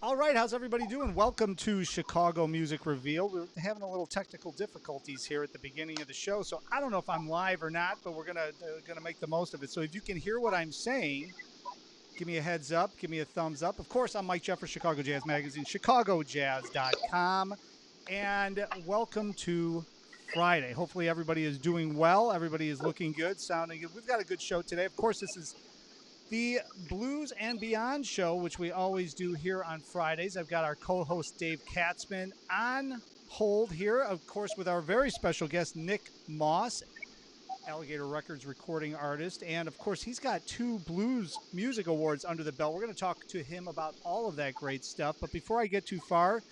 All right, how's everybody doing? Welcome to Chicago Music Reveal. We're having a little technical difficulties here at the beginning of the show, so I don't know if I'm live or not, but we're gonna make the most of it. So if you can hear what I'm saying, give me a heads up, give me a thumbs up. Of course, I'm Mike Jeffers, Chicago Jazz Magazine, ChicagoJazz.com, and welcome to Friday. Hopefully, everybody is doing well. Everybody is looking good, sounding good. We've got a good show today. Of course, this is the Blues and Beyond show, which we always do here on Fridays. I've got our co host, Dave Katzman, on hold here, of course, with our very special guest, Nick Moss, Alligator Records recording artist. And of course, he's got 2 blues music awards under the belt. We're going to talk to him about all of that great stuff. But before I get too far,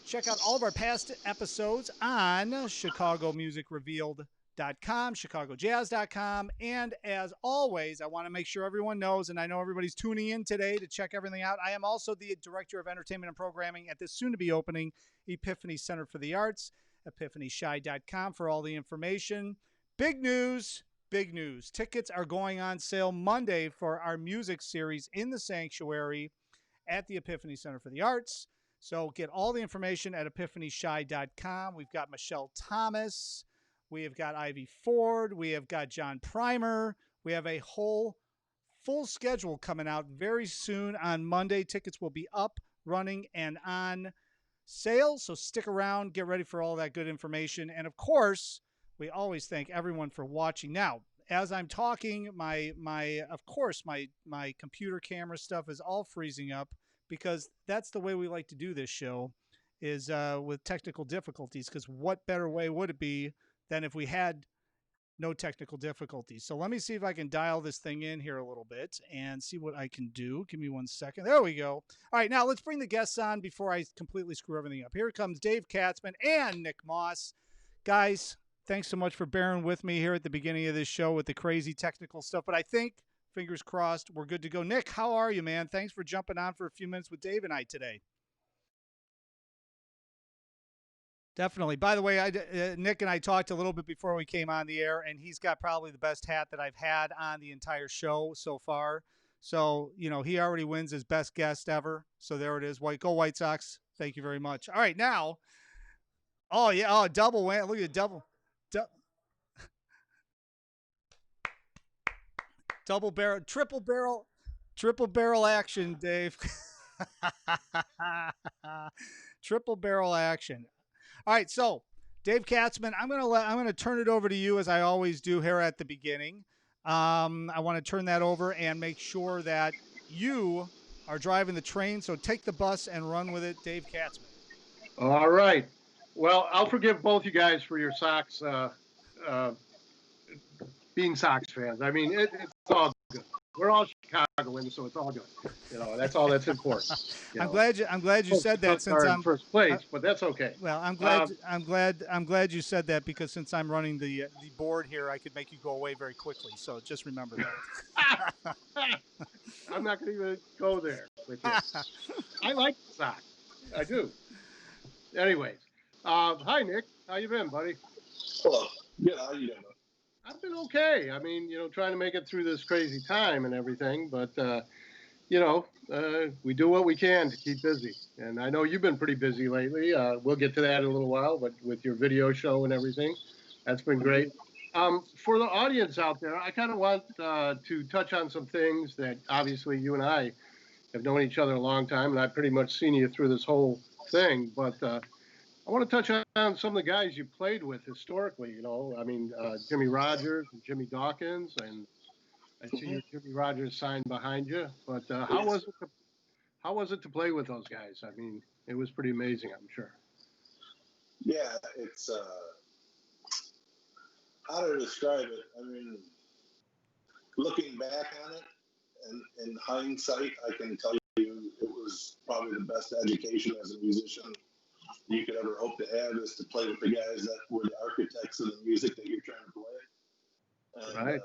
check out all of our past episodes on ChicagoMusicRevealed.com, ChicagoJazz.com. And as always, I want to make sure everyone knows, and I know everybody's tuning in today to check everything out. I am also the Director of Entertainment and Programming at this soon to be opening Epiphany Center for the Arts, EpiphanyShy.com for all the information. Big news. Big news. Tickets are going on sale Monday for our music series in the Sanctuary at the Epiphany Center for the Arts. So get all the information at epiphanyshy.com. We've got Michelle Thomas. We have got Ivy Ford. We have got John Primer. We have a whole full schedule coming out very soon on Monday. Tickets will be up, running, and on sale. So stick around. Get ready for all that good information. And of course, we always thank everyone for watching. Now, as I'm talking, my computer camera stuff is all freezing up because that's the way we like to do this show is with technical difficulties, because what better way would it be than if we had no technical difficulties. So let me see if I can dial this thing in here a little bit and see what I can do. Give me 1 second. There we go. All right, now let's bring the guests on before I completely screw everything up. Here comes Dave Katzman and Nick Moss. Guys, thanks so much for bearing with me here at the beginning of this show with the crazy technical stuff, but I think, fingers crossed, we're good to go. Nick, how are you, man? Thanks for jumping on for a few minutes with Dave and I today. Definitely. By the way, Nick and I talked a little bit before we came on the air, and he's got probably the best hat that I've had on the entire show so far. So, he already wins as best guest ever. So there it is. Go White Sox. Thank you very much. All right, now. Oh, yeah. Oh, double win. Look at double. Du- double barrel, triple barrel action, Dave. Triple barrel action. All right, so Dave Katzman, I'm gonna turn it over to you as I always do here at the beginning. I want to turn that over and make sure that you are driving the train. So take the bus and run with it, Dave Katzman. All right. Well, I'll forgive both you guys for your Sox uh, being Sox fans. I mean, it's all good. We're all Chicagoans, so it's all good. That's all that's important. I'm glad you said that since are in I'm first place, but that's okay. well. Um, I'm glad you said that because since I'm running the board here, I could make you go away very quickly. So just remember that. I'm not going to even go there with you. I like the Sox. I do. Anyways, hi Nick. How you been, buddy? Hello. Good. How you doing? I've been okay. I mean, trying to make it through this crazy time and everything, but we do what we can to keep busy. And I know you've been pretty busy lately. We'll get to that in a little while, but with your video show and everything, that's been great. For the audience out there, I kind of want to touch on some things that obviously you and I have known each other a long time, and I've pretty much seen you through this whole thing. But I want to touch on some of the guys you played with historically. I mean, Jimmy Rogers and Jimmy Dawkins, and I see your Jimmy Rogers sign behind you. But how was it to play with those guys? I mean, it was pretty amazing, I'm sure. Yeah, it's how to describe it. I mean, looking back on it, and in hindsight, I can tell you it was probably the best education as a musician you could ever hope to have, is to play with the guys that were the architects of the music that you're trying to play. And, right.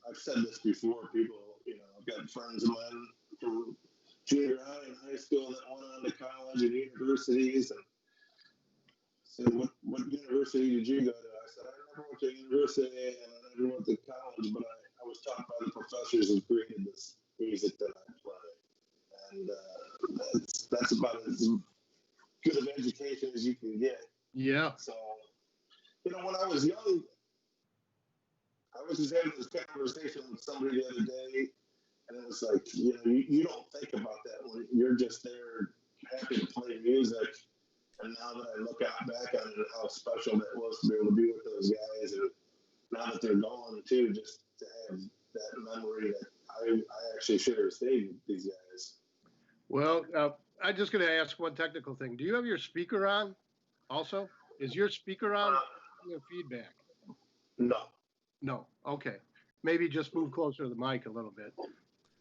I've said this before. People, I've got friends of mine from junior high and high school that went on to college and universities, and said, what university did you go to? I said, I never went to university and I never went to college, but I was taught by the professors who created this music that I play. as good of education as you can get. Yeah. So, when I was young, I was just having this conversation with somebody the other day, and it was like, you don't think about that when you're just there happy to play music. And now that I look back on it, how special that was to be able to be with those guys, and now that they're gone too, just to have that memory that I actually share a stage with these guys. Well, I'm just going to ask one technical thing. Do you have your speaker on also? Is your speaker on? Feedback? No. No. Okay. Maybe just move closer to the mic a little bit.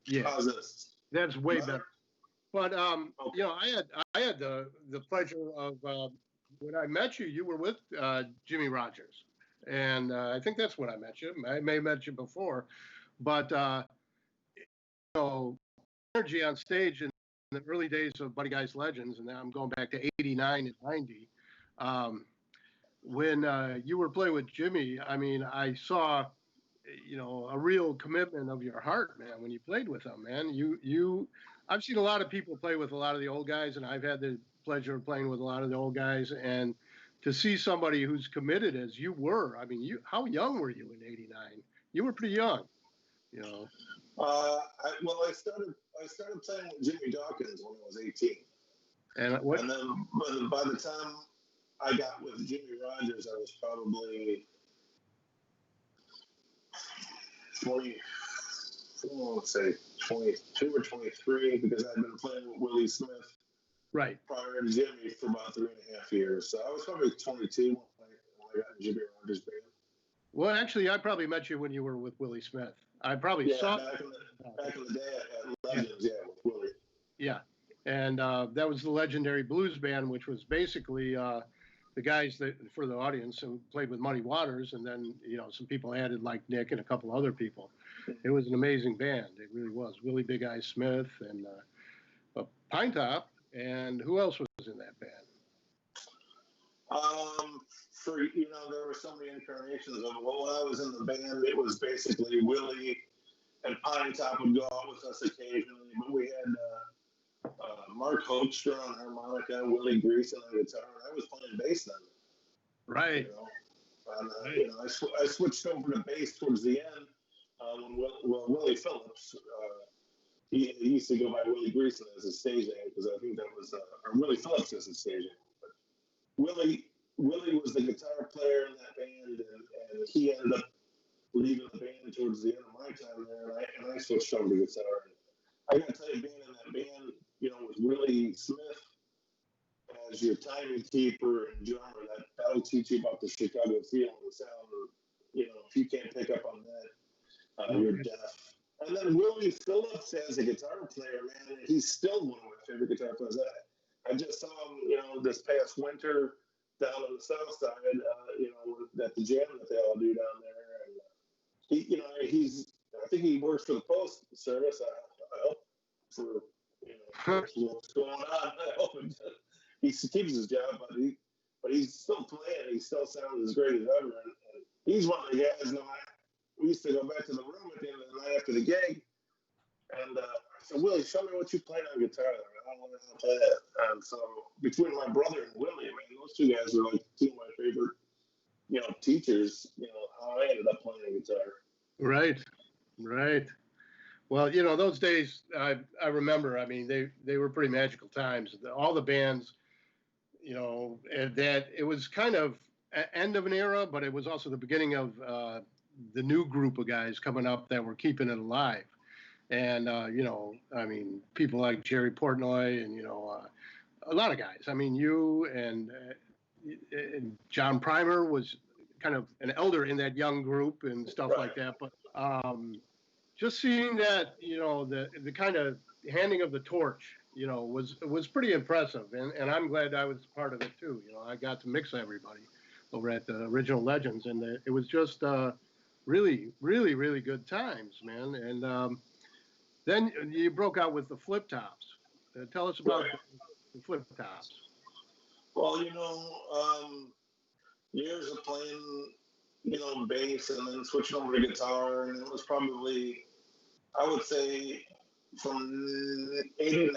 Yeah. How's this? That's way better. But Okay. I had the pleasure of when I met you. You were with Jimmy Rogers, and I think that's when I met you. I may have met you before, but energy on stage in the early days of Buddy Guy's Legends, and now I'm going back to '89 and '90. When you were playing with Jimmy, I mean, I saw, a real commitment of your heart, man, when you played with him, man. I've seen a lot of people play with a lot of the old guys, and I've had the pleasure of playing with a lot of the old guys, and to see somebody who's committed as you were, I mean, how young were you in '89? You were pretty young, I started playing with Jimmy Dawkins when I was 18. And then by the time I got with Jimmy Rogers, I was probably 22 or 23, because I'd been playing with Willie Smith right prior to Jimmy for about 3.5 years. So I was probably 22 when I got in Jimmy Rogers' band. Well, actually, I probably met you when you were with Willie Smith. I probably saw back in the day at Legends, with Willie. Yeah, and that was the legendary blues band, which was basically the guys that, for the audience, who played with Muddy Waters, and then some people added like Nick and a couple other people. It was an amazing band. It really was. Willie Big Eye Smith and Pine Top, and who else was in that band? There were so many incarnations of it. Well, when I was in the band, it was basically Willie and Pine Top would go out with us occasionally, but we had Mark Hoekstra on harmonica, Willie Greason on guitar, and I was playing bass then. Right. I switched over to bass towards the end when Willie Phillips. He used to go by Willie Greason as his stage name, because I think that was or Willie Phillips as his stage name. But Willie was the guitar player in that band, and he ended up leaving the band towards the end of my time there, and I switched over to guitar. And I got to tell you, being in that band, with Willie Smith as your timing keeper and drummer, that'll teach you about the Chicago feel and sound. If you can't pick up on that, you're deaf. And then Willie Phillips as a guitar player, man, he's still one of my favorite guitar players. I just saw him, this past winter down on the south side, at the jam that they all do down there. And I think he works for the Post Service. I hope for what's going on. I hope he keeps his job, but he's still playing. He still sounds as great as ever. And he's one of the guys that we used to go back to the room at the end of the night after the gig, and I said, Willie, show me what you played on guitar. I don't want to play that. And so between my brother and Willie, man, those two guys were like two of my favorite, teachers. How I ended up playing guitar. Right. Well, those days I remember. I mean, they were pretty magical times. All the bands, and that it was kind of end of an era, but it was also the beginning of the new group of guys coming up that were keeping it alive. And, I mean, people like Jerry Portnoy and, a lot of guys. I mean, you and John Primer was kind of an elder in that young group and stuff like that. But just seeing that, the kind of handing of the torch, was pretty impressive. And I'm glad I was part of it too. I got to mix everybody over at the original Legends, and it was just really, really, really good times, man. And then you broke out with the Flip Tops. Tell us about the Flip Tops. Well, years of playing, bass and then switching over to guitar, and it was probably, I would say, from 88,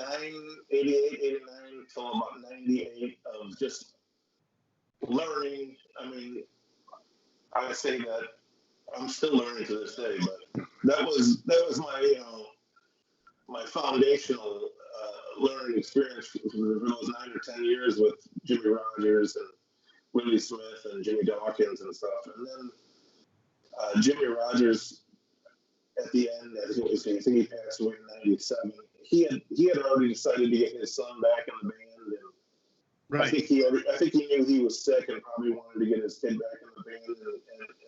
89 till about 98 of just learning. I mean, I say that I'm still learning to this day, but that was my my foundational learning experience for those 9 or 10 years with Jimmy Rogers and Willie Smith and Jimmy Dawkins and stuff. And then Jimmy Rogers, at the end, I think he passed away in '97. He had already decided to get his son back in the band, and Right. I think he knew he was sick and probably wanted to get his kid back in the band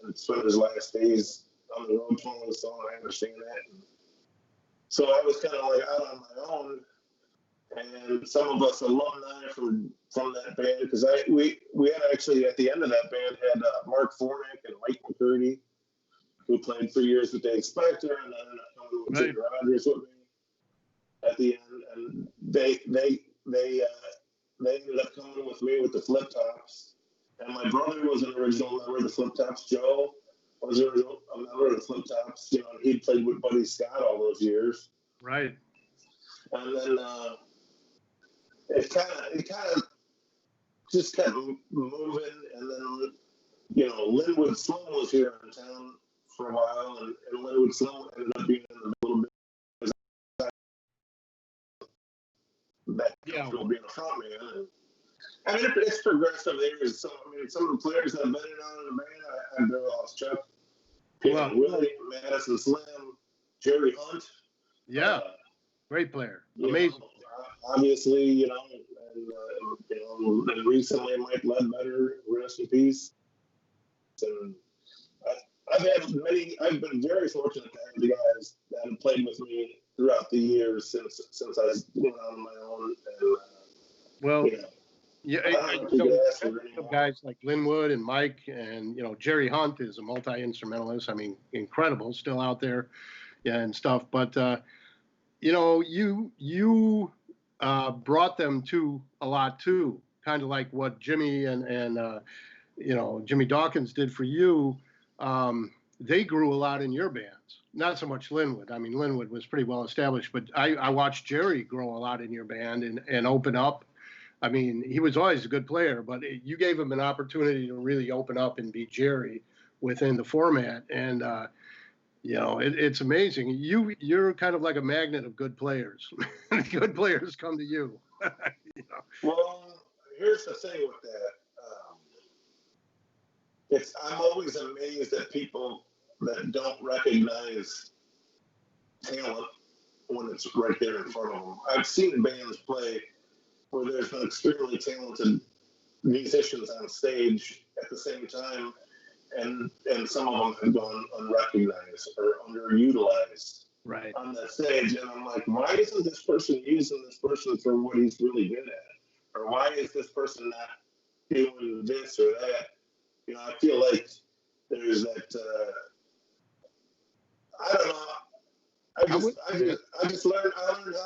and spend his last days on the road playing the song. I understand that. And so I was kind of like out on my own, and some of us alumni from that band, because we had actually at the end of that band had Mark Fornick and Mike McCurdy, who played for years with Dave Spector, and then ended up coming with Jimmy Rogers with me at the end, and they ended up coming with me with the Flip Tops, and my brother was an original member of the Flip Tops. Joe was a member of the Flip Tops. You know, he played with Buddy Scott all those years. Right. And then it kind of just kept moving, and then Linwood Slim was here in town for a while, and Linwood Slim ended up being in a little bit that comfortable being a front man. I mean, it's progressive. There's some of the players that have been in on the band, I barely lost Chuck. Willie, Madison Slim, Jerry Hunt. Yeah, great player. Amazing. Obviously, and recently Mike Ledbetter, rest in peace. And I've been very fortunate to have the guys that have played with me throughout the years since I went on my own. And, so guys like Linwood and Mike and Jerry Hunt is a multi-instrumentalist. I mean, incredible, still out there, and stuff. But you brought them to a lot too, kind of like what Jimmy and Jimmy Dawkins did for you. They grew a lot in your bands. Not so much Linwood. I mean, Linwood was pretty well established, but I watched Jerry grow a lot in your band and open up. I mean, he was always a good player, but you gave him an opportunity to really open up and be Jerry within the format. And, it's amazing. You're kind of like a magnet of good players. Good players come to you. Well, here's the thing with that. I'm always amazed at people that don't recognize talent when it's right there in front of them. I've seen bands play where there's been extremely talented musicians on stage at the same time, and some of them have gone unrecognized or underutilized on that stage. And I'm like, why isn't this person using this person for what he's really good at? Or why is this person not doing this or that? I feel like there's that. I don't know. I just learned. I learned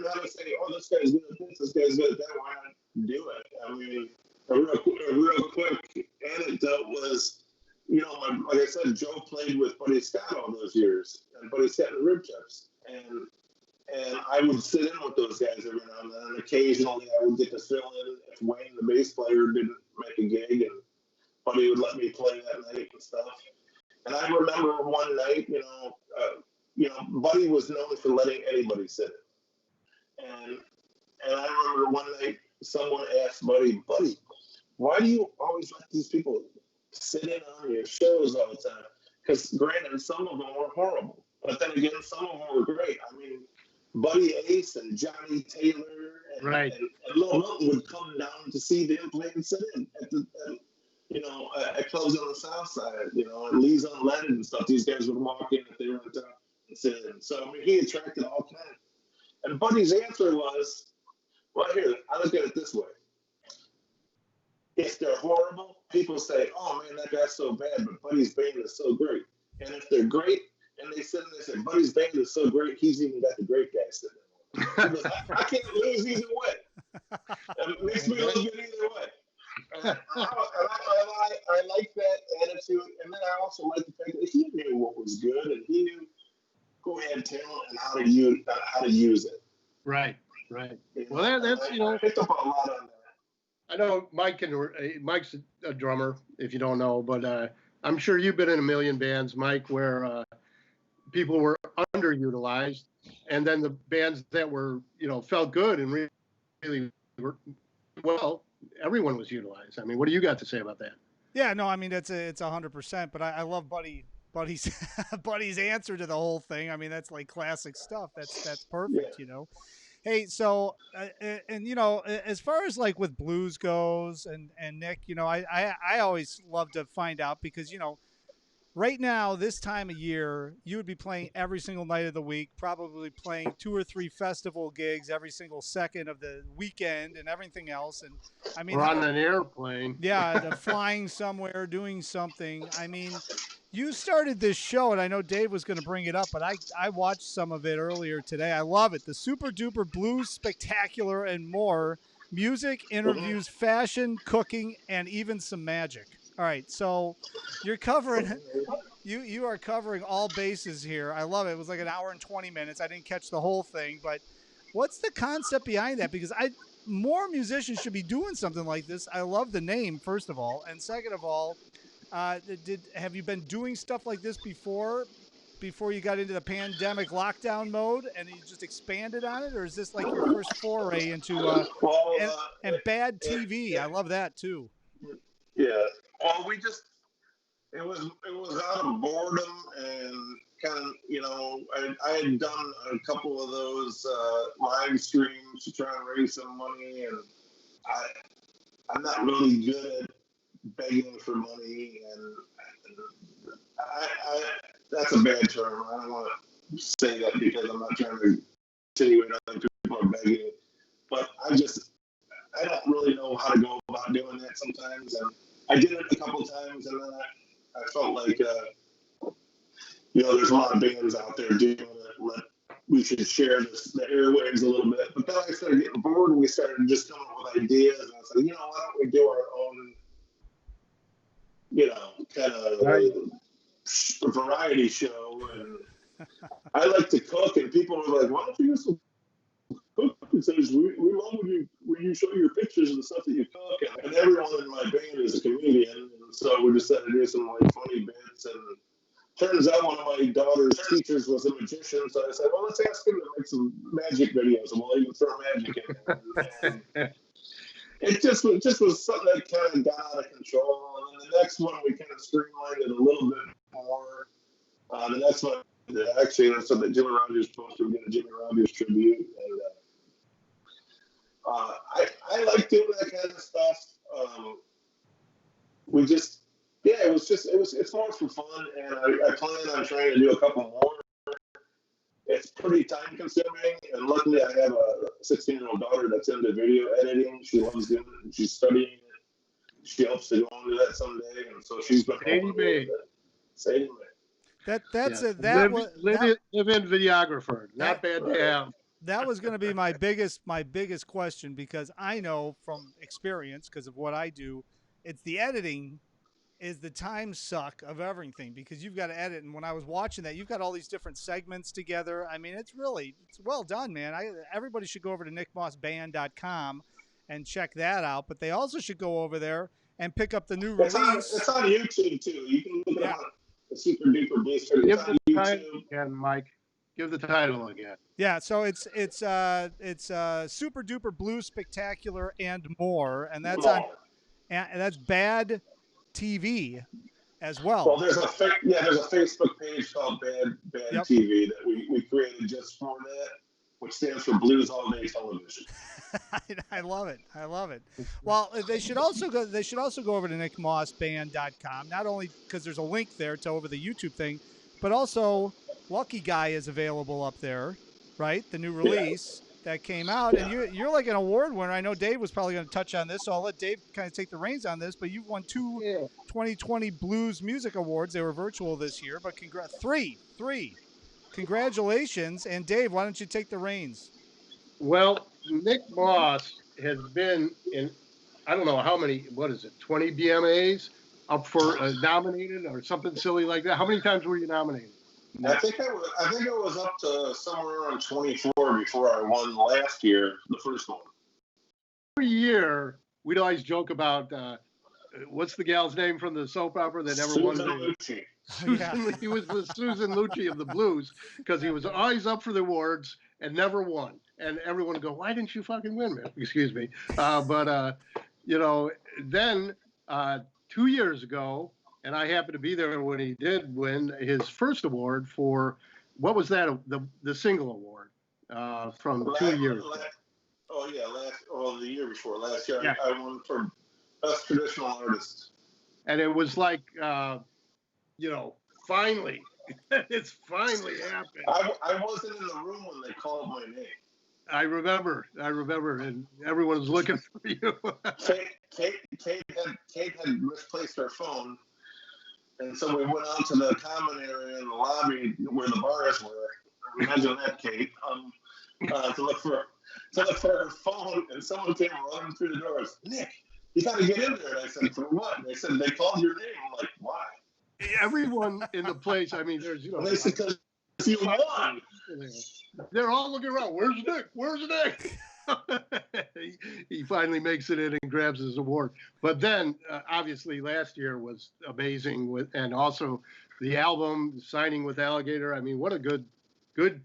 how to say, oh, this guy's good at this. This guy's good at that. Why not do it? I mean, a real quick anecdote was, like I said, Joe played with Buddy Scott all those years, and Buddy Scott and Rib Chips, and I would sit in with those guys every now and then. And occasionally, I would get to fill in if Wayne, the bass player, didn't make a gig, and Buddy would let me play that night and stuff. And I remember one night, Buddy was known for letting anybody sit in. And I remember one night someone asked Buddy, why do you always let these people sit in on your shows all the time? Because granted, some of them were horrible, but then again, some of them were great. I mean, Buddy Ace and Johnny Taylor and Lil Milton would come down to see them play and sit in at clubs on the South Side, and Lee's Unleaded and stuff. These guys would walk in if they were in town and sit in. So, I mean, he attracted all kinds. And Buddy's answer was, well, here, I look at it this way. If they're horrible, people say, oh, man, that guy's so bad, but Buddy's band is so great. And if they're great, and they sit and they say, Buddy's band is so great, he's even got the great guy sitting there. He goes, I can't lose either way. It makes me look good either way. And I like that attitude, and then I also like the fact that he knew what was good, and he knew who had talent and how to use it. Right, right. You know? Well, that's, you know, I picked up a lot on that. I know Mike's a drummer, if you don't know, but I'm sure you've been in a million bands, Mike, where people were underutilized, and then the bands that were, you know, felt good and really were, well, everyone was utilized. I mean, what do you got to say about that? Yeah, no, I mean it's 100%. But I love Buddy's Buddy's answer to the whole thing. I mean that's like classic stuff. That's perfect. Yeah. You know. Hey, so and you know, as far as like with blues goes, and Nick, you know, I always love to find out because you know right now, this time of year, you would be playing every single night of the week, probably playing 2 or 3 festival gigs every single second of the weekend and everything else. And I mean, Or on an airplane. yeah, the flying somewhere, doing something. I mean, you started this show, and I know Dave was going to bring it up, but I watched some of it earlier today. I love it. The Super Duper Blues Spectacular and more. Music, interviews, fashion, cooking, and even some magic. All right, so you're covering you are covering all bases here. I love it. It was like an hour and 20 minutes. I didn't catch the whole thing, but what's the concept behind that? Because more musicians should be doing something like this. I love the name, first of all, and second of all, have you been doing stuff like this before you got into the pandemic lockdown mode and you just expanded on it, or is this like your first foray into and bad TV? I love that too. Yeah. Well, it was out of boredom and kind of, you know, I had done a couple of those live streams to try and raise some money, and I'm not really good at begging for money, and I that's a bad term. I don't want to say that because I'm not trying to insinuate other people are begging, but I don't really know how to go about doing that sometimes, and I did it a couple of times, and then I felt like, you know, there's a lot of bands out there doing it. We should share the airwaves a little bit. But then I started getting bored, and we started just coming up with ideas. And I said, you know, why don't we do our own, you know, kind of variety show? And I like to cook, and people were like, why don't you do some cooking? We love when you show your pictures of the stuff that you cook. And everyone in my band is a comedian, and so we decided to do some like funny bits. And turns out one of my daughter's teachers was a magician, so I said, well, let's ask him to make some magic videos, and we'll even throw magic in. And it just was something that kind of got out of control. And then the next one, we kind of streamlined it a little bit more. The next one, actually, that's something that Jimmy Rogers posted. We did a Jimmy Rogers tribute. And I like doing that kind of stuff. It's more for fun, and I plan on trying to do a couple more. It's pretty time consuming, and luckily I have a 16-year-old daughter that's into video editing. She loves doing it, and she's studying it. She hopes to go on to that someday, and so she's been Sadie Mae. Sadie Mae. Live-in videographer. Not bad to have. That was going to be my biggest question, because I know from experience, because of what I do, it's the editing is the time suck of everything, because you've got to edit. And when I was watching that, you've got all these different segments together. I mean, it's well done, man. Everybody should go over to nickmossband.com and check that out. But they also should go over there and pick up the new release. It's on YouTube too. You can look it up. The Super Duper Beast. Give the title again, Mike. Give the title again. Yeah, so it's Super Duper Blues Spectacular and more, and that's and that's Bad TV as well. Well, there's a Facebook page called Bad TV that we created just for that, which stands for Blues All Day Television. I love it. Well, they should also go over to nickmossband.com, not only because there's a link there to over the YouTube thing, but also Lucky Guy is available up there, right? The new release that came out, and you're like an award winner. I know Dave was probably going to touch on this, so I'll let Dave kind of take the reins on this, but you've won 2 2020 Blues Music Awards. They were virtual this year, but three. Congratulations. And Dave, why don't you take the reins? Well, Nick Moss has been in, I don't know how many, 20 BMAs up for nominated or something silly like that. How many times were you nominated? I think I was up to somewhere around 24 before I won last year, the first one. Every year, we'd always joke about what's the gal's name from the soap opera that never won? Susan Lucci. Susan, he was the Susan Lucci of the blues because he was always up for the awards and never won. And everyone would go, why didn't you fucking win, man? Excuse me. You know, then 2 years ago, and I happened to be there when he did win his first award for, what was that? The single award from 2 years ago. The year before. Last year, yeah. I won for Best Traditional Artist. And it was like, you know, finally, it's finally happened. I wasn't in the room when they called my name. I remember, and everyone was looking for you. Kate had misplaced her phone, and so we went out to the common area in the lobby where the bars were. Imagine that, Kate. To look for her phone, and someone came running through the doors. Nick, you got to get in there. And I said, for what? And they said, they called your name. I'm like, why? Everyone in the place, I mean, there's, you know. And they said, because you won. They're all looking around. Where's Nick? Where's Nick? He finally makes it in and grabs his award. But then, obviously, last year was amazing, and also the album, signing with Alligator. I mean, what a good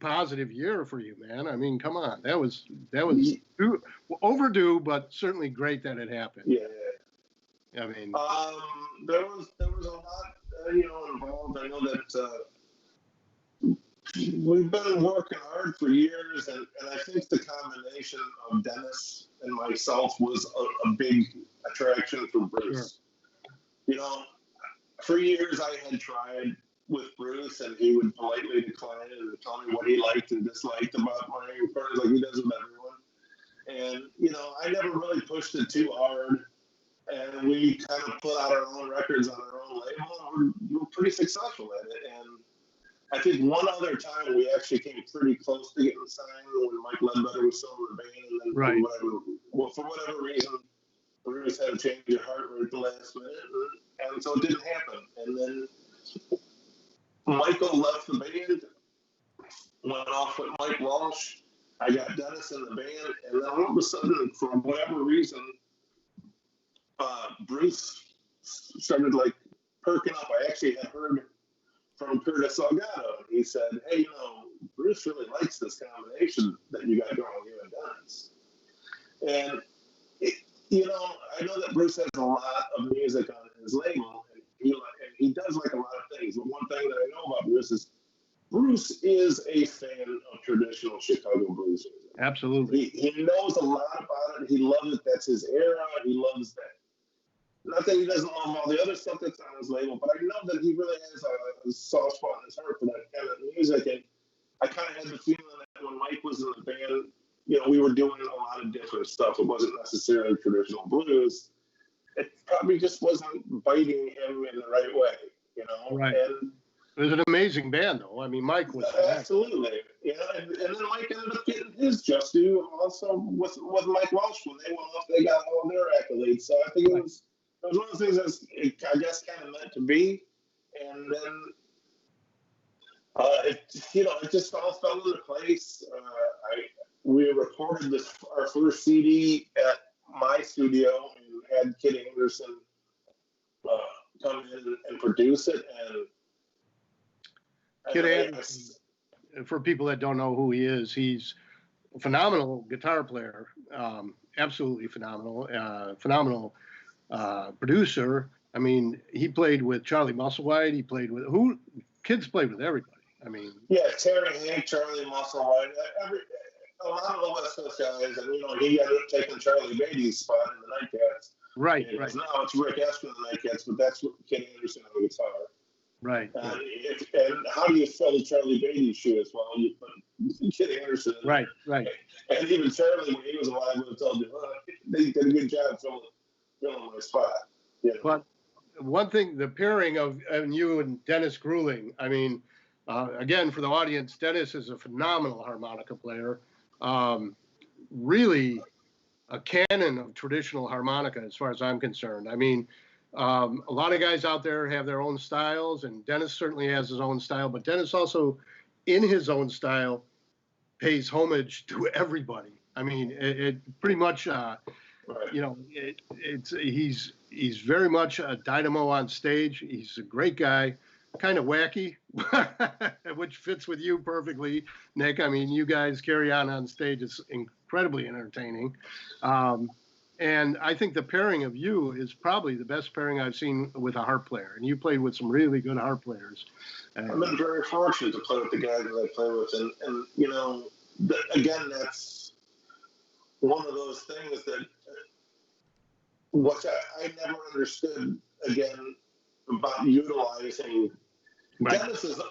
positive year for you, man. I mean, come on, that was overdue, but certainly great that it happened. Yeah. I mean, there was a lot, involved. I know that we've been working hard for years, and I think the combination of Dennis and myself was a big attraction for Bruce. Sure. You know, for years I had tried with Bruce, and he would politely decline and tell me what he liked and disliked about my recordings, like he does with everyone. And, you know, I never really pushed it too hard. And we kind of put out our own records on our own label, and we're pretty successful at it. And I think one other time we actually came pretty close to getting signed when Mike Ledbetter was still in the band. And then right. for whatever reason, Bruce had a change of heart right at the last minute. And so it didn't happen. And then Michael left the band, went off with Mike Walsh. I got Dennis in the band. And then all of a sudden, for whatever reason, Bruce started like perking up. I actually had heard from Curtis Salgado. He said, hey, you know, Bruce really likes this combination that you got going, you and Dennis. And, I know that Bruce has a lot of music on his label, and he does like a lot of things. But one thing that I know about Bruce is a fan of traditional Chicago blues music. Absolutely. He knows a lot about it. He loves it. That's his era. He loves that. Not that he doesn't love all the other stuff that's on his label, but I know that he really has a soft spot in his heart for that kind of music. And I kind of had the feeling that when Mike was in the band, we were doing a lot of different stuff. It wasn't necessarily traditional blues. It probably just wasn't biting him in the right way, Right. And it was an amazing band, though. I mean, Mike was absolutely, and then Mike ended up getting his just due also with Mike Walsh when they went off. They got all their accolades. So I think it was one of the things that's, I guess, kind of meant to be. And then it just all fell into place. We recorded our first CD at my studio and had Kid Anderson come in and produce it. And Kid Anderson, for people that don't know who he is, he's a phenomenal guitar player, absolutely phenomenal, phenomenal producer. I mean, he played with Charlie Musselwhite. He played with Kids played with everybody. I mean, yeah, Terry Hank, Charlie Musselwhite, a lot of the West Coast guys, and he ended up taking Charlie Beatty's spot in the Nightcats. Right, and right. Now it's Rick Espen in the Nightcats, but that's what Kid Anderson on the guitar. Right. And how do you fill Charlie Beatty's shoes? Well, you put Kid Anderson. Right, right. And even Charlie, when he was alive, would have told you, they did a good job filling my spot. But one thing, the pairing of you and Dennis Grueling, I mean, again, for the audience, Dennis is a phenomenal harmonica player. Really a canon of traditional harmonica as far as I'm concerned. I mean, A lot of guys out there have their own styles, and Dennis certainly has his own style, but Dennis also, in his own style, pays homage to everybody. I mean, it pretty much, you know, he's very much a dynamo on stage. He's a great guy, kind of wacky, which fits with you perfectly, Nick. I mean, you guys carry on stage. It's incredibly entertaining. And I think the pairing of you is probably the best pairing I've seen with a harp player. And you played with some really good harp players. I've been very fortunate to play with the guys that I play with. And you know, again, that's one of those things that what I never understood, again, about utilizing. Right.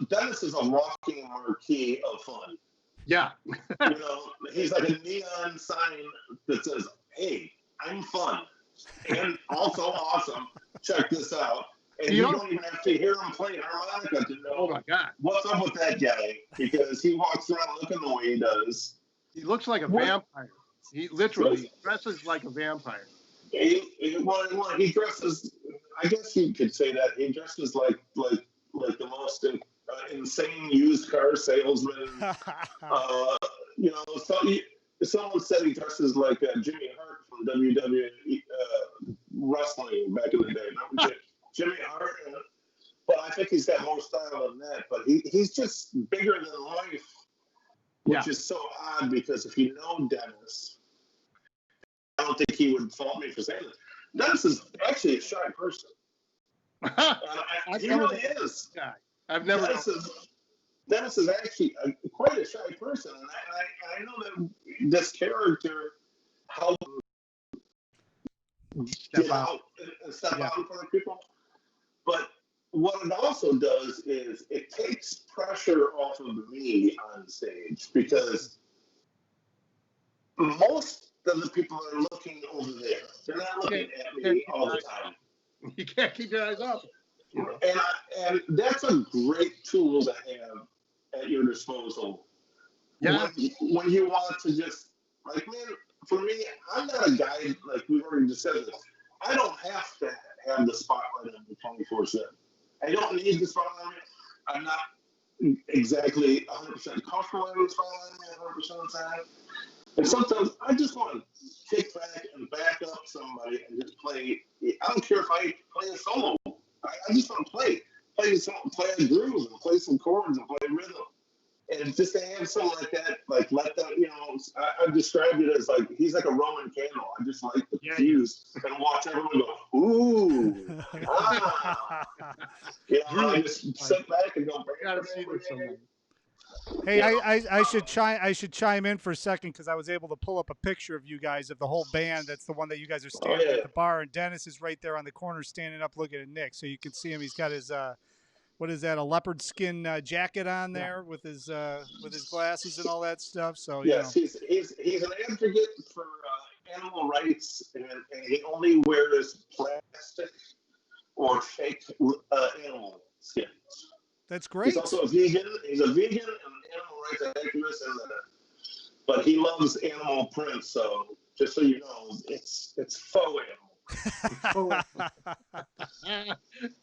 Dennis is a walking marquee of fun. Yeah. You know, he's like a neon sign that says, "Hey, I'm fun and also awesome. Check this out." And you don't even have to hear him play harmonica to know, oh my God, what's up with that guy, because he walks around looking the way he does. He looks like a vampire. He literally dresses like a vampire. He dresses, I guess you could say that, he dresses like the most insane used car salesman. You know, someone said he dresses like Jimmy Hart from WWE wrestling back in the day. Jimmy Hart, but I think he's got more style than that. But he's just bigger than life, which is so odd, because if you know Dennis, I don't think he would fault me for saying this. Dennis is actually a shy person. He really is. I've never. Dennis is actually quite a shy person, and I know that this character helps get out and step out in front of people. But what it also does is it takes pressure off of me on stage, because most of the people are looking over there. They're not looking at me all the time. You can't keep your eyes up. And that's a great tool to have at your disposal. Yeah. When you want to just, like, man, for me, I'm not a guy, like we've already just said this, I don't have to have the spotlight on me 24/7. I don't need the spotlight on me. I'm not exactly 100% comfortable having the spotlight on me 100% of the time. And sometimes I just want to kick back and back up somebody and just play. I don't care if I play a solo. I just want to play a groove and play some chords and play rhythm. And just to have someone like that, like, let them, you know, I've described it as like, he's like a Roman candle. I just like the fuse and watch everyone go, ooh, ah. You know, I just sit back and go, gotta see this somebody. Hey, I should chime in for a second, because I was able to pull up a picture of you guys, of the whole band. That's the one that you guys are standing at the bar, and Dennis is right there on the corner standing up looking at Nick, so you can see him. He's got his what is that, a leopard skin jacket on there with his glasses and all that stuff. So yes, you know. He's an advocate for animal rights, and he only wears plastic or fake animal skins. That's great. He's also a vegan. He's a vegan and animal rights activist, but he loves animal prints. So just so you know, it's faux animal.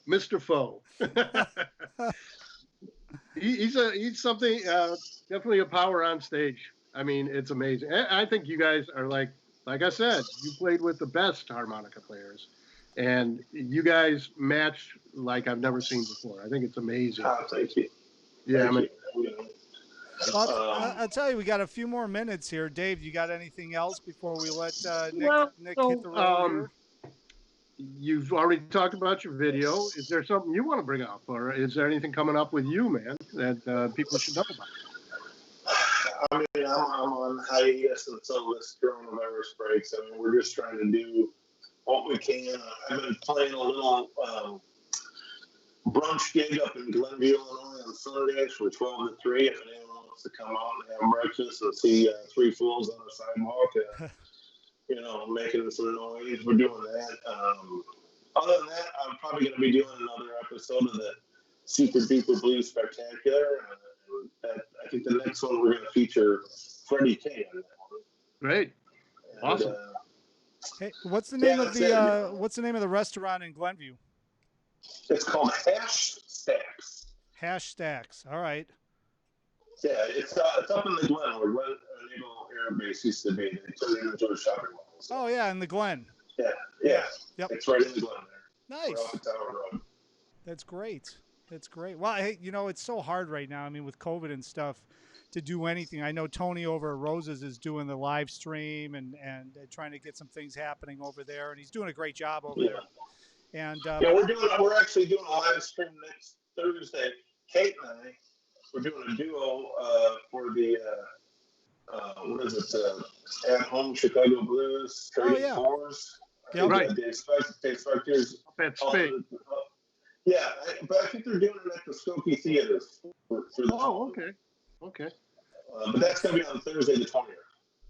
Mr. Foe. he's something, definitely a power on stage. I mean, it's amazing. I think you guys are like I said, you played with the best harmonica players, and you guys match like I've never seen before. I think it's amazing. Thank you. Yeah, thank you. I'll tell you, we got a few more minutes here. Dave, you got anything else before we let Nick hit the road here? You've already talked about your video. Is there something you want to bring up, or is there anything coming up with you, man, that people should know about? I mean, I'm on hiatus until this coronavirus breaks. I mean, we're just trying to do what we can. I've been playing a little brunch gig up in Glenview, Illinois on Sundays from 12 to 3. If anyone wants to come out and have breakfast and see three fools on the sidewalk, you know, making some noise, we're doing that. Other than that, I'm probably going to be doing another episode of the Super Duper Blues Spectacular. I think the next one we're going to feature Freddie K on that one. Great. Awesome. Hey, what's the Yeah, name of that's it. the what's the name of the restaurant in Glenview? It's called Hash Stacks. Hash Stacks. All right. Yeah, it's up in the Glen where Naval Air Base used to be. They turned it into a shopping mall. So. Oh yeah, in the Glen. Yeah, Yeah. yeah. Yep. It's right in the Glen there. We're off Nice. the Tower Road. That's great. That's great. Well, hey, it's so hard right now. I mean, with COVID and stuff, to do anything. I know Tony over at Roses is doing the live stream and trying to get some things happening over there, and he's doing a great job over Yeah. there. And yeah, we're actually doing a live stream next Thursday. Kate and I, we're doing a duo for the what is it? At Home Chicago Blues Trading yeah. Fours. Yep. Right. Dave Spector's. That's big. Yeah, but I think they're doing it at the Skokie Theater. Okay. Okay. But that's going to be on Thursday the 20th.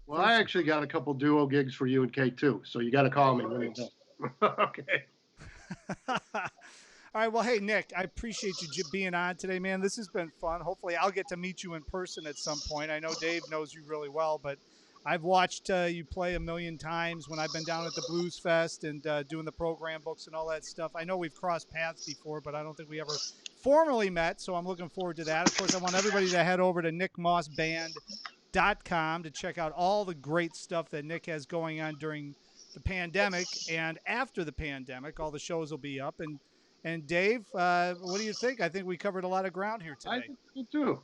Well, I actually got a couple duo gigs for you and Kate too, so you got to call me when you're done. Okay. All right. Well, hey, Nick, I appreciate you being on today, man. This has been fun. Hopefully, I'll get to meet you in person at some point. I know Dave knows you really well, but I've watched you play a million times when I've been down at the Blues Fest and doing the program books and all that stuff. I know we've crossed paths before, but I don't think we ever formally met, so I'm looking forward to that. Of course, I want everybody to head over to nickmossband.com to check out all the great stuff that Nick has going on during the pandemic and after the pandemic. All the shows will be up. And Dave, what do you think? I think we covered a lot of ground here today. I think so too.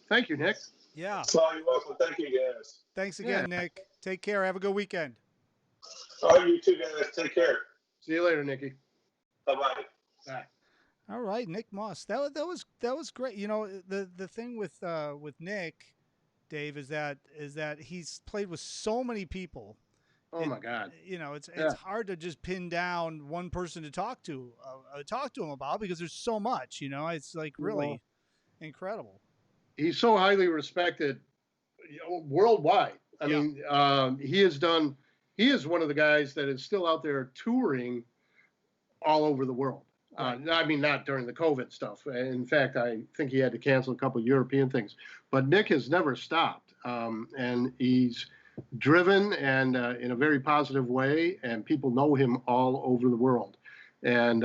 Thank you, Nick. Yeah. So you're welcome. Thank you, guys. Thanks again, Nick. Take care. Have a good weekend. All right, you two guys. Take care. See you later, Nicky. Bye-bye. Bye. All right, Nick Moss. That was great. The thing with Nick, Dave, is that he's played with so many people. Oh my God! It's hard to just pin down one person to talk to him about because there's so much. It's like really incredible. He's so highly respected worldwide. I mean, he is one of the guys that is still out there touring all over the world. Right. I mean, not during the COVID stuff. In fact, I think he had to cancel a couple of European things. But Nick has never stopped, and he's driven and in a very positive way, and people know him all over the world. And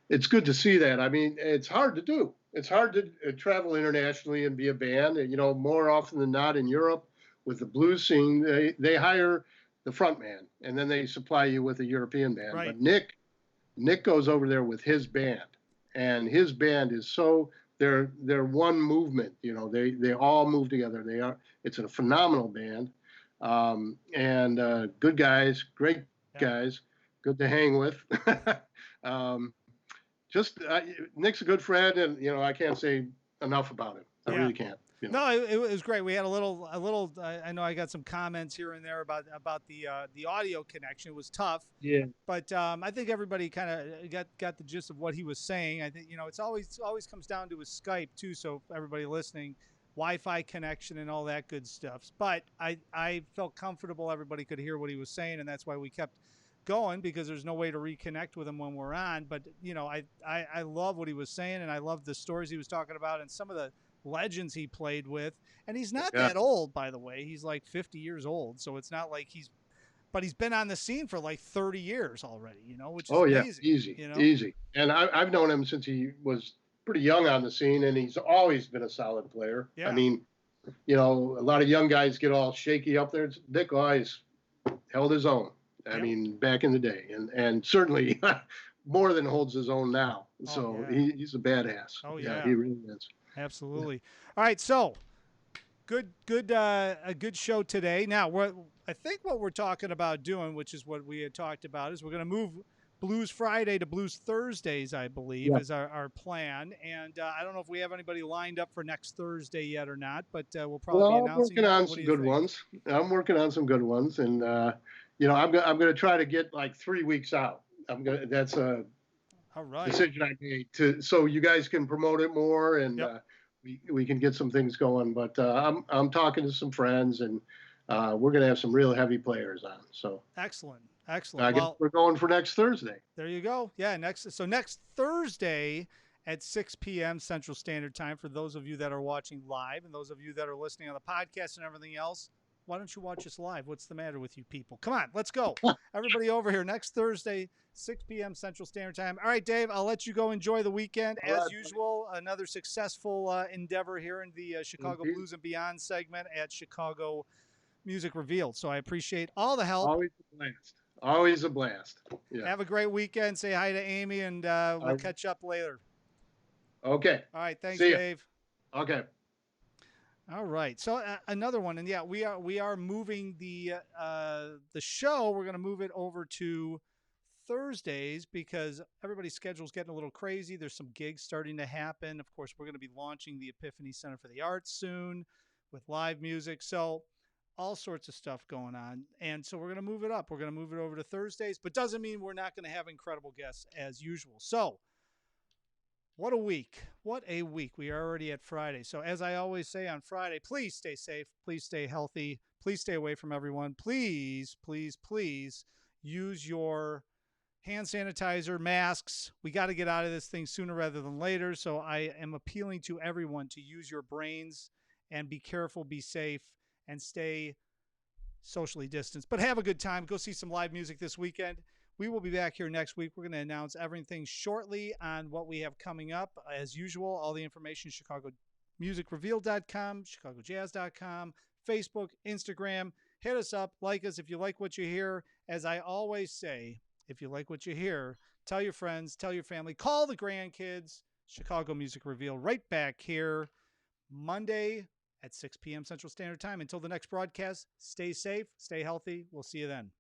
it's good to see that. I mean, it's hard to do. It's hard to travel internationally and be a band. More often than not in Europe with the blues scene, they hire the front man and then they supply you with a European band. Right. But Nick goes over there with his band, and his band is they're one movement. They all move together. It's a phenomenal band, and good guys, great guys, good to hang with. Nick's a good friend, and I can't say enough about him. I really can't. No, it was great. We had a little. I know I got some comments here and there about the audio connection. It was tough. Yeah. But I think everybody kind of got the gist of what he was saying. I think it's always comes down to his Skype too. So everybody listening, Wi-Fi connection and all that good stuff. But I felt comfortable. Everybody could hear what he was saying, and that's why we kept going, because there's no way to reconnect with him when we're on. But I love what he was saying, and I love the stories he was talking about and some of the legends he played with. And he's not that old, by the way. He's like 50 years old, so it's not like he's been on the scene for like 30 years already, which is amazing. Easy. And I've known him since he was pretty young on the scene, and he's always been a solid player. I mean, a lot of young guys get all shaky up there. Nick always held his own. I mean, back in the day, and certainly more than holds his own now. He's a badass. Oh yeah, he really is. Absolutely. All right, so a good show today. Now, I think what we're talking about doing, which is what we had talked about, is we're going to move Blues Friday to Blues Thursdays, I believe, is our plan. And I don't know if we have anybody lined up for next Thursday yet or not, but we'll probably be announcing. I'm working on some good ones. I'm working on some good ones, and I'm going to try to get like 3 weeks out. That's a decision I made so you guys can promote it more, and we can get some things going. But I'm talking to some friends, and we're going to have some real heavy players on. So excellent. I guess we're going for next Thursday. There you go. Yeah, next Thursday at 6 p.m. Central Standard Time for those of you that are watching live, and those of you that are listening on the podcast and everything else. Why don't you watch us live? What's the matter with you people? Come on, let's go. Everybody over here next Thursday, 6 p.m. Central Standard Time. All right, Dave, I'll let you go enjoy the weekend. All As right, usual, another successful endeavor here in the Chicago Indeed. Blues and Beyond segment at Chicago Music Revealed. So I appreciate all the help. Always a blast. Always a blast. Yeah. Have a great weekend. Say hi to Amy, and we'll catch up later. Okay. All right, thanks, See ya. Dave. Okay. All right. So another one, and yeah, we are moving the show. We're going to move it over to Thursdays because everybody's schedule's getting a little crazy. There's some gigs starting to happen. Of course, we're going to be launching the Epiphany Center for the Arts soon with live music. So all sorts of stuff going on. And so we're going to move it up. We're going to move it over to Thursdays, but doesn't mean we're not going to have incredible guests as usual. So what a week. What a week. We are already at Friday. So as I always say on Friday, please stay safe. Please stay healthy. Please stay away from everyone. Please, please, please use your hand sanitizer, masks. We got to get out of this thing sooner rather than later. So I am appealing to everyone to use your brains and be careful, be safe, and stay socially distanced. But have a good time. Go see some live music this weekend. We will be back here next week. We're going to announce everything shortly on what we have coming up. As usual, all the information, ChicagoMusicRevealed.com, ChicagoJazz.com, Facebook, Instagram. Hit us up. Like us if you like what you hear. As I always say, if you like what you hear, tell your friends, tell your family, call the grandkids. Chicago Music Revealed right back here Monday at 6 p.m. Central Standard Time. Until the next broadcast, stay safe, stay healthy. We'll see you then.